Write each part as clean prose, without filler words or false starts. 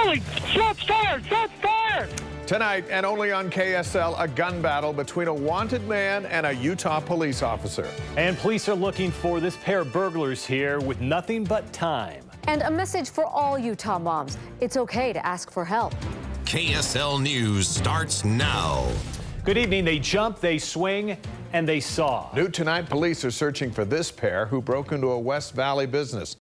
Riley, shots fired! Shots fired! Tonight, and only on KSL, a gun battle between a wanted man and a Utah police officer. And police are looking for this pair of burglars here with nothing but time. And a message for all Utah moms. It's okay to ask for help. KSL News starts now. Good evening. They jump, they swing, and they saw. New tonight, police are searching for this pair who broke into a West Valley business.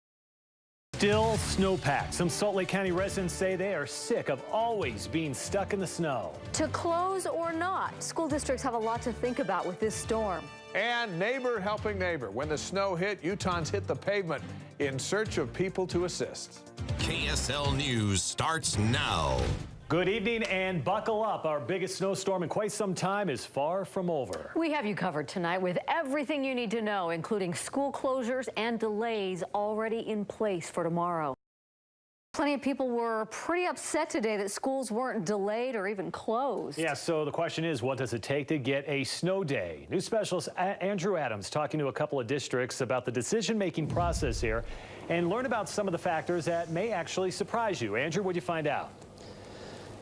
Still snowpack. Some Salt Lake County residents say they are sick of always being stuck in the snow. To close or not, school districts have a lot to think about with this storm. And neighbor helping neighbor. When the snow hit, Utahns hit the pavement in search of people to assist. KSL News starts now. Good evening and buckle up. Our biggest snowstorm in quite some time is far from over. We have you covered tonight with everything you need to know, including school closures and delays already in place for tomorrow. Plenty of people were pretty upset today that schools weren't delayed or even closed. Yeah, so the question is, what does it take to get a snow day? News specialist Andrew Adams talking to a couple of districts about the decision-making process here and learn about some of the factors that may actually surprise you. Andrew, what'd you find out?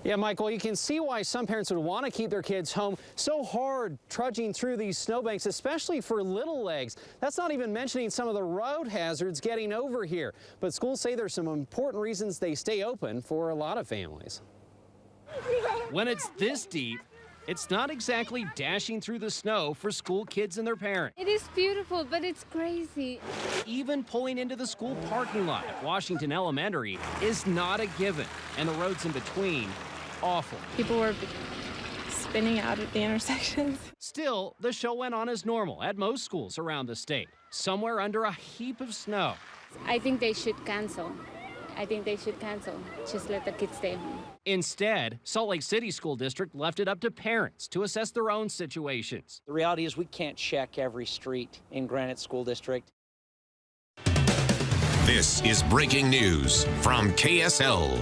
Yeah, Mike, well, you can see why some parents would want to keep their kids home. So hard trudging through these snowbanks, especially for little legs. That's not even mentioning some of the road hazards getting over here. But schools say there's some important reasons they stay open for a lot of families. When it's this deep, it's not exactly dashing through the snow for school kids and their parents. It is beautiful, but it's crazy. Even pulling into the school parking lot at Washington Elementary is not a given, and the roads in between, awful. People were spinning out at the intersections. Still, the show went on as normal at most schools around the state, somewhere under a heap of snow. I think they should cancel. Just let the kids stay home. Instead, Salt Lake City School District left it up to parents to assess their own situations. The reality is we can't check every street in Granite School District. This is breaking news from KSL.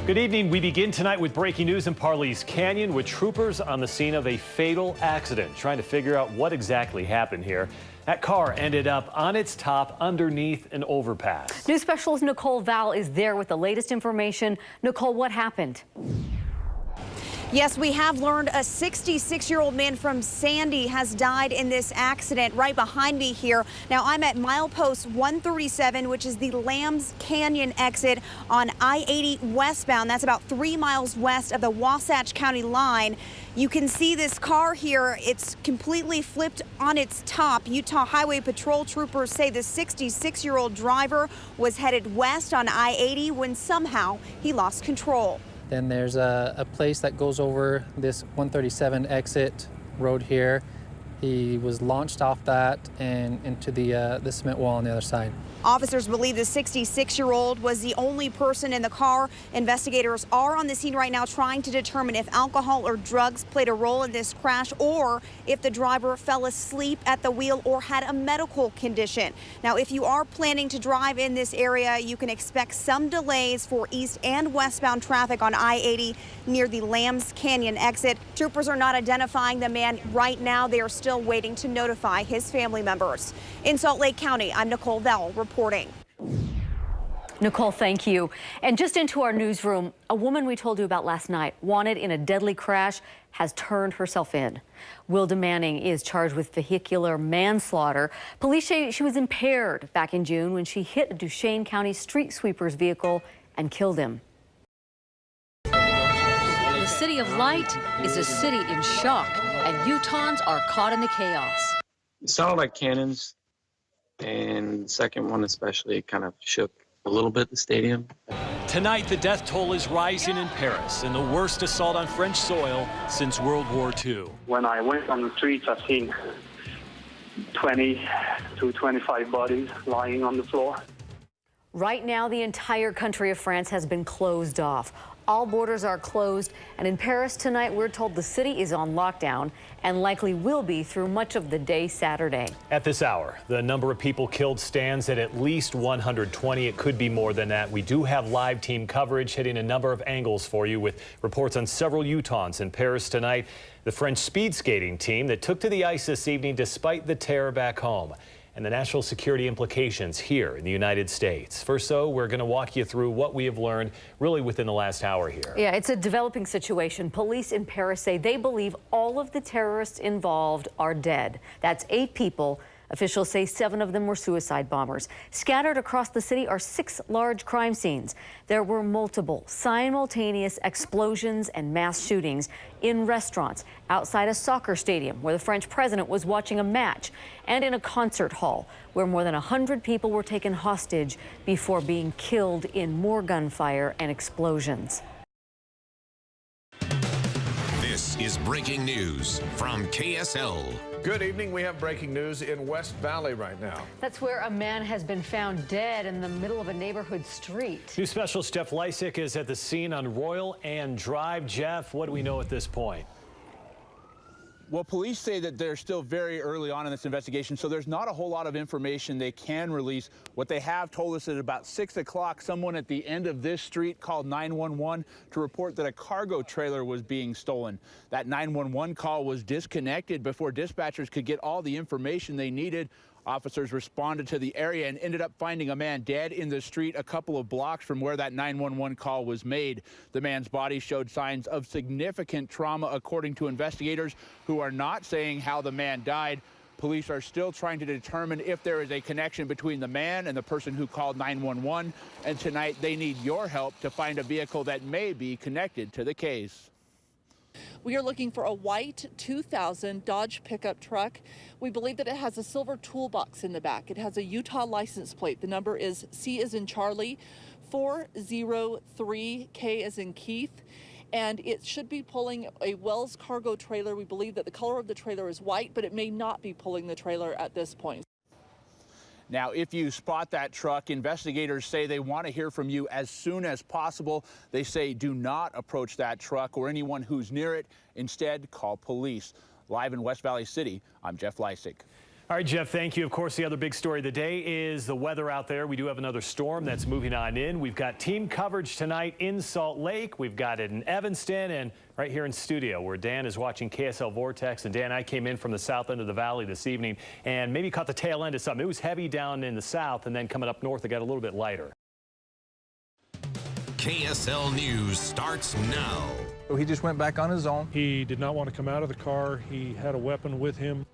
Good evening. We begin tonight with breaking news in Parleys Canyon with troopers on the scene of a fatal accident, trying to figure out what exactly happened here. That car ended up on its top underneath an overpass. News specialist Nicole Val is there with the latest information. Nicole, what happened? Yes, we have learned a 66-year-old man from Sandy has died in this accident right behind me here. Now, I'm at milepost 137, which is the Lambs Canyon exit on I-80 westbound. That's about 3 miles west of the Wasatch County line. You can see this car here. It's completely flipped on its top. Utah Highway Patrol troopers say the 66-year-old driver was headed west on I-80 when somehow he lost control. Then there's a place that goes over this 137 exit road here. He was launched off that and into the cement wall on the other side. Officers believe the 66-year-old was the only person in the car. Investigators are on the scene right now trying to determine if alcohol or drugs played a role in this crash or if the driver fell asleep at the wheel or had a medical condition. Now, if you are planning to drive in this area, you can expect some delays for east and westbound traffic on I-80 near the Lambs Canyon exit. Troopers are not identifying the man right now. They are still waiting to notify his family members. In Salt Lake County, I'm Nicole Vell reporting. Nicole, thank you. And just into our newsroom, a woman we told you about last night, wanted in a deadly crash, has turned herself in. Wilda Manning is charged with vehicular manslaughter. Police say she was impaired back in June when she hit a Duchesne County street sweeper's vehicle and killed him. The City of Light is a city in shock, and Utahns are caught in the chaos. It sounded like cannons, and the second one especially kind of shook a little bit the stadium. Tonight, the death toll is rising in Paris in the worst assault on French soil since World War II. When I went on the streets, I've seen 20 to 25 bodies lying on the floor. Right now, the entire country of France has been closed off. All borders are closed, and in Paris tonight, we're told the city is on lockdown and likely will be through much of the day Saturday. At this hour, the number of people killed stands at least 120. It could be more than that. We do have live team coverage hitting a number of angles for you with reports on several Utahns in Paris tonight. The French speed skating team that took to the ice this evening despite the terror back home. and the national security implications here in the United States. First, though, we're going to walk you through what we have learned really within the last hour here. Yeah, it's a developing situation. Police in Paris say they believe all of the terrorists involved are dead. That's 8 people. Officials say 7 of them were suicide bombers. Scattered across the city are 6 large crime scenes. There were multiple simultaneous explosions and mass shootings in restaurants, outside a soccer stadium where the French president was watching a match, and in a concert hall where more than 100 people were taken hostage before being killed in more gunfire and explosions. This is breaking news from KSL. Good evening. We have breaking news in West Valley right now. That's where a man has been found dead in the middle of a neighborhood street. News specialist Jeff Lysick is at the scene on Royal and Drive. Jeff, what do we know at this point? Well, police say that they're still very early on in this investigation, so there's not a whole lot of information they can release. What they have told us is at about 6 o'clock, someone at the end of this street called 911 to report that a cargo trailer was being stolen. That 911 call was disconnected before dispatchers could get all the information they needed. Officers responded to the area and ended up finding a man dead in the street a couple of blocks from where that 911 call was made. The man's body showed signs of significant trauma, according to investigators who are not saying how the man died. Police are still trying to determine if there is a connection between the man and the person who called 911. And tonight they need your help to find a vehicle that may be connected to the case. We are looking for a white 2000 Dodge pickup truck. We believe that it has a silver toolbox in the back. It has a Utah license plate. The number is C as in Charlie, 403, K as in Keith. And it should be pulling a Wells cargo trailer. We believe that the color of the trailer is white, but it may not be pulling the trailer at this point. Now, if you spot that truck, investigators say they want to hear from you as soon as possible. They say do not approach that truck or anyone who's near it. Instead, call police. Live in West Valley City, I'm Jeff Lysick. All right, Jeff, thank you. Of course, the other big story of the day is the weather out there. We do have another storm that's moving on in. We've got team coverage tonight in Salt Lake. We've got it in Evanston and right here in studio where Dan is watching KSL Vortex. And Dan, I came in from the south end of the valley this evening and maybe caught the tail end of something. It was heavy down in the south, and then coming up north, it got a little bit lighter. KSL News starts now. So he just went back on his own. He did not want to come out of the car. He had a weapon with him.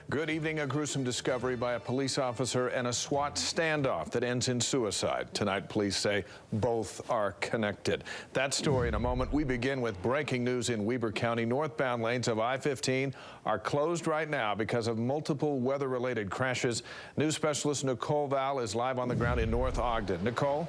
Good evening. A gruesome discovery by a police officer and a SWAT standoff that ends in suicide. Tonight, police say both are connected. That story in a moment. We begin with breaking news in Weber County. Northbound lanes of I-15 are closed right now because of multiple weather-related crashes. News specialist Nicole Val is live on the ground in North Ogden. Nicole?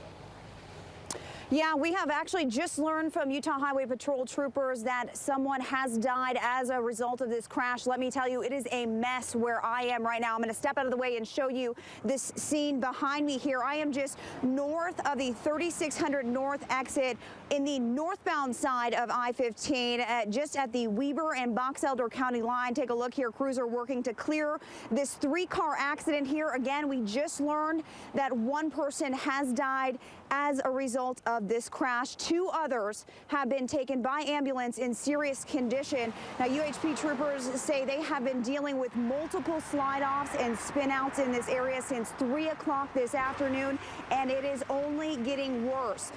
Yeah, we have actually just learned from Utah Highway Patrol troopers that someone has died as a result of this crash. Let me tell you, it is a mess where I am right now. I'm going to step out of the way and show you this scene behind me here. I am just north of the 3600 North exit in the northbound side of I-15, just at the Weber and Box Elder County line. Take a look here. Crews are working to clear this 3-car accident here. Again, we just learned that one person has died as a result of this crash. 2 others have been taken by ambulance in serious condition. Now, UHP troopers say they have been dealing with multiple slide-offs and spin-outs in this area since 3 o'clock this afternoon, and it is only getting worse.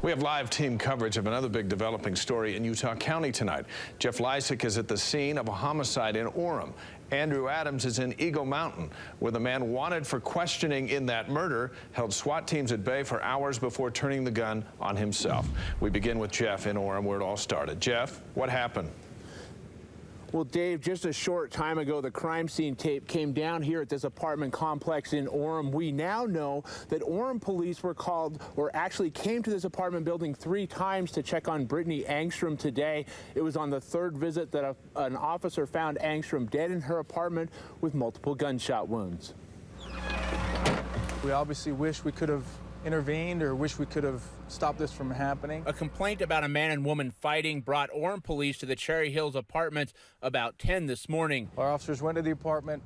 We have live team coverage of another big developing story in Utah County tonight. Jeff Lysick is at the scene of a homicide in Orem. Andrew Adams is in Eagle Mountain, where the man wanted for questioning in that murder held SWAT teams at bay for hours before turning the gun on himself. We begin with Jeff in Orem, where it all started. Jeff, what happened? Well, Dave, just a short time ago, the crime scene tape came down here at this apartment complex in Orem. We now know that Orem police were called, or actually came to this apartment building 3 times to check on Brittany Angstrom today. It was on the 3rd visit that an officer found Angstrom dead in her apartment with multiple gunshot wounds. We obviously wish we could have intervened or wish we could have stopped this from happening. A complaint about a man and woman fighting brought Orem police to the Cherry Hills apartment about 10 this morning. Our officers went to the apartment,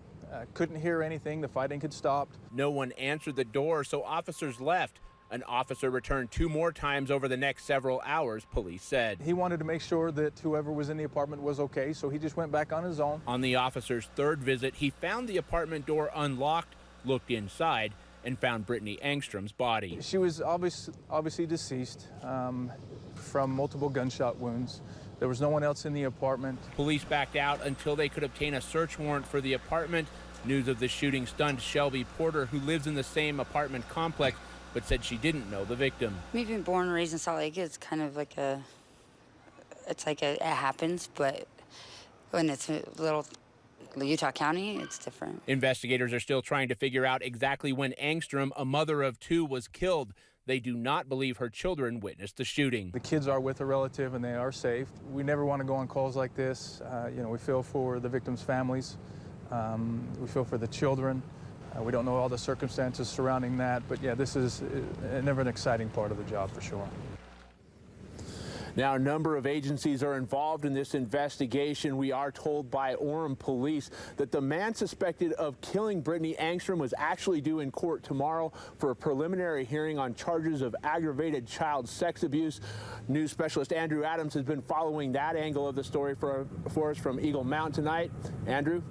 couldn't hear anything. The fighting had stopped. No one answered the door, so officers left. An officer returned 2 more times over the next several hours, police said. He wanted to make sure that whoever was in the apartment was okay, so he just went back on his own. On the officer's 3rd visit, he found the apartment door unlocked, looked inside, and found Brittany Angstrom's body. She was obviously deceased from multiple gunshot wounds. There was no one else in the apartment. Police backed out until they could obtain a search warrant for the apartment. News of the shooting stunned Shelby Porter, who lives in the same apartment complex, but said she didn't know the victim. Me being born and raised in Salt Lake, it's kind of like it happens, but when it's a little Utah County, it's different. Investigators are still trying to figure out exactly when Angstrom, a mother of 2, was killed. They do not believe her children witnessed the shooting. The kids are with a relative and they are safe. We never want to go on calls like this. We feel for the victims' families. We feel for the children. We don't know all the circumstances surrounding that, but yeah, this is never an exciting part of the job for sure. Now, a number of agencies are involved in this investigation. We are told by Orem police that the man suspected of killing Brittany Angstrom was actually due in court tomorrow for a preliminary hearing on charges of aggravated child sex abuse. News specialist Andrew Adams has been following that angle of the story for us from Eagle Mountain tonight. Andrew?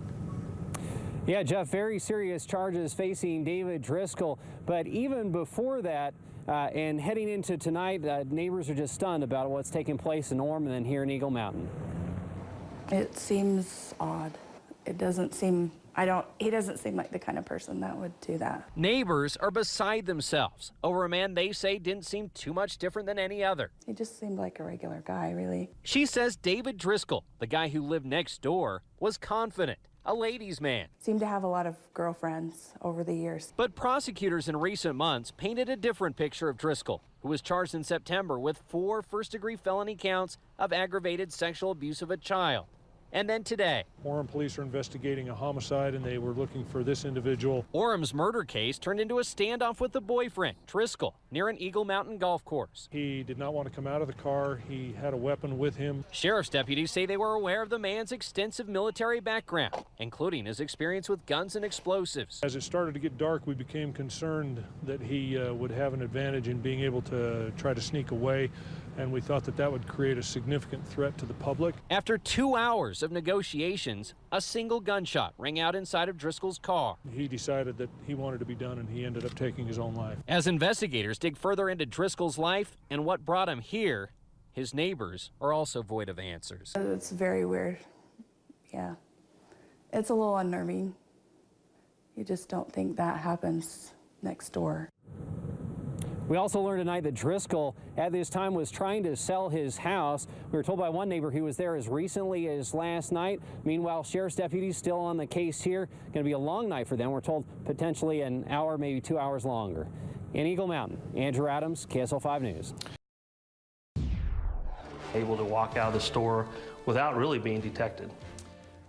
Yeah, Jeff, very serious charges facing David Driscoll. But even before that, and heading into tonight, neighbors are just stunned about what's taking place in Orem and then here in Eagle Mountain. It seems odd. It doesn't seem, he doesn't seem like the kind of person that would do that. Neighbors are beside themselves over a man they say didn't seem too much different than any other. He just seemed like a regular guy, really. She says David Driscoll, the guy who lived next door, was confident. A ladies' man. Seemed to have a lot of girlfriends over the years. But prosecutors in recent months painted a different picture of Driscoll, who was charged in September with 4 first-degree felony counts of aggravated sexual abuse of a child. And then today, Orem police are investigating a homicide and they were looking for this individual. Orem's murder case turned into a standoff with the boyfriend, Driscoll, near an Eagle Mountain golf course. He did not want to come out of the car. He had a weapon with him. Sheriff's deputies say they were aware of the man's extensive military background, including his experience with guns and explosives. As it started to get dark, we became concerned that he would have an advantage in being able to try to sneak away, and we thought that that would create a significant threat to the public. After 2 hours of negotiations, a single gunshot rang out inside of Driscoll's car. He decided that he wanted to be done, and he ended up taking his own life. As investigators dig further into Driscoll's life and what brought him here, his neighbors are also void of answers. It's very weird. Yeah. It's a little unnerving. You just don't think that happens next door. We also learned tonight that Driscoll at this time was trying to sell his house. We were told by one neighbor he was there as recently as last night. Meanwhile, sheriff's deputies still on the case here. Going to be a long night for them. We're told potentially an hour, maybe 2 hours longer. In Eagle Mountain, Andrew Adams, KSL 5 News. Able to walk out of the store without really being detected.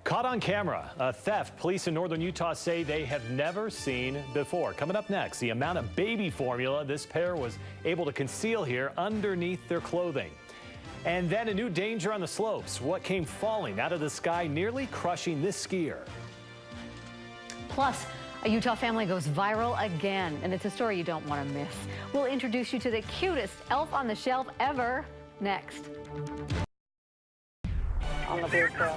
Caught on camera, a theft police in northern Utah say they have never seen before. Coming up next, the amount of baby formula this pair was able to conceal here underneath their clothing. And then a new danger on the slopes. What came falling out of the sky, nearly crushing this skier. Plus, a Utah family goes viral again, and it's a story you don't want to miss. We'll introduce you to the cutest elf on the shelf ever next. On the blue trail.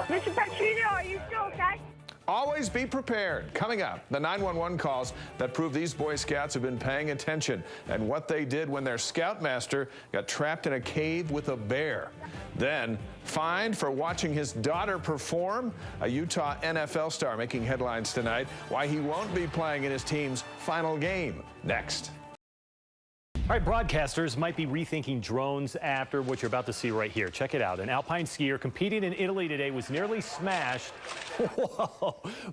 Mr. Petrino, are you still okay? Always be prepared. Coming up, the 911 calls that prove these Boy Scouts have been paying attention and what they did when their scoutmaster got trapped in a cave with a bear. Then, fined for watching his daughter perform. A Utah NFL star making headlines tonight. Why he won't be playing in his team's final game. Next. All right, broadcasters might be rethinking drones after what you're about to see right here. Check it out. An alpine skier competing in Italy today was nearly smashed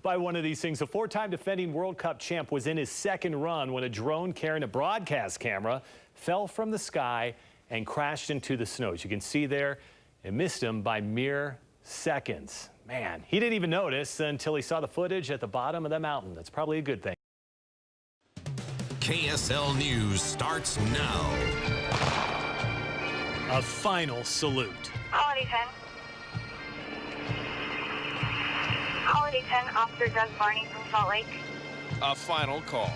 by one of these things. A 4-time defending World Cup champ was in his second run when a drone carrying a broadcast camera fell from the sky and crashed into the snow. As you can see there, it missed him by mere seconds. Man, he didn't even notice until he saw the footage at the bottom of the mountain. That's probably a good thing. KSL News starts now. A final salute. Holiday 10. Holiday 10, Officer Doug Barney from Salt Lake. A final call.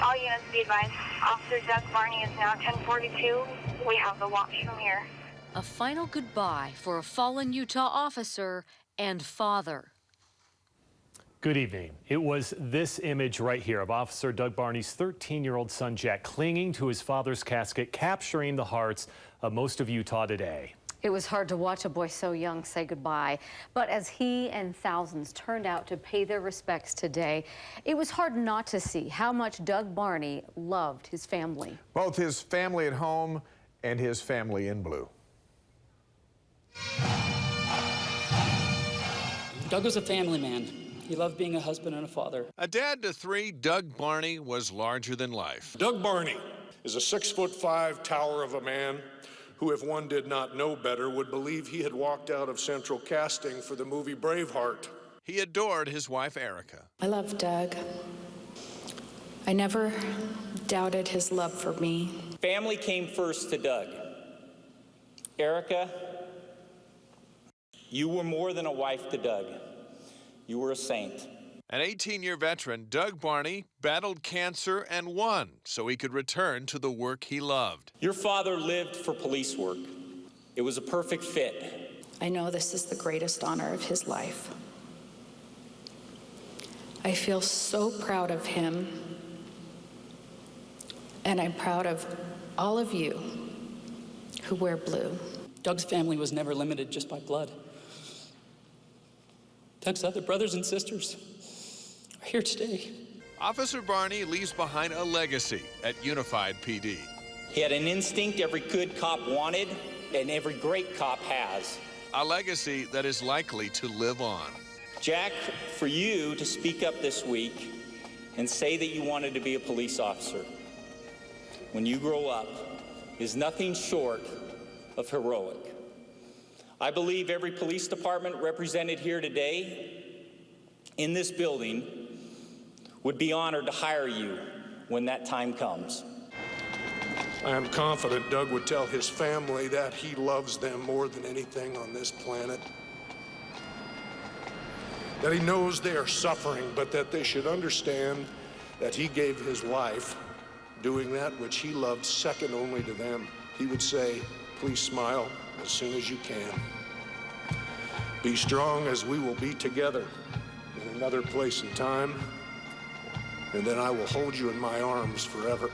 All units be advised. Officer Doug Barney is now 1042. We have the watch from here. A final goodbye for a fallen Utah officer and father. Good evening. It was this image right here of Officer Doug Barney's 13-year-old son, Jack, clinging to his father's casket, capturing the hearts of most of Utah today. It was hard to watch a boy so young say goodbye, but as he and thousands turned out to pay their respects today, it was hard not to see how much Doug Barney loved his family. Both his family at home and his family in blue. Doug was a family man. He loved being a husband and a father. A dad to three, Doug Barney was larger than life. Doug Barney is a 6'5" tower of a man who, if one did not know better, would believe he had walked out of central casting for the movie Braveheart. He adored his wife, Erica. I love Doug. I never doubted his love for me. Family came first to Doug. Erica, you were more than a wife to Doug. You were a saint. An 18-year veteran, Doug Barney battled cancer and won so he could return to the work he loved. Your father lived for police work. It was a perfect fit. I know this is the greatest honor of his life. I feel so proud of him, and I'm proud of all of you who wear blue. Doug's family was never limited just by blood. Doug's other brothers and sisters are here today. Officer Barney leaves behind a legacy at Unified PD. He had an instinct every good cop wanted and every great cop has. A legacy that is likely to live on. Jack, for you to speak up this week and say that you wanted to be a police officer when you grow up is nothing short of heroic. I believe every police department represented here today in this building would be honored to hire you when that time comes. I am confident Doug would tell his family that he loves them more than anything on this planet. That he knows they are suffering, but that they should understand that he gave his life doing that which he loved second only to them. He would say, please smile as soon as you can. Be strong, as we will be together in another place and time, and then I will hold you in my arms forever.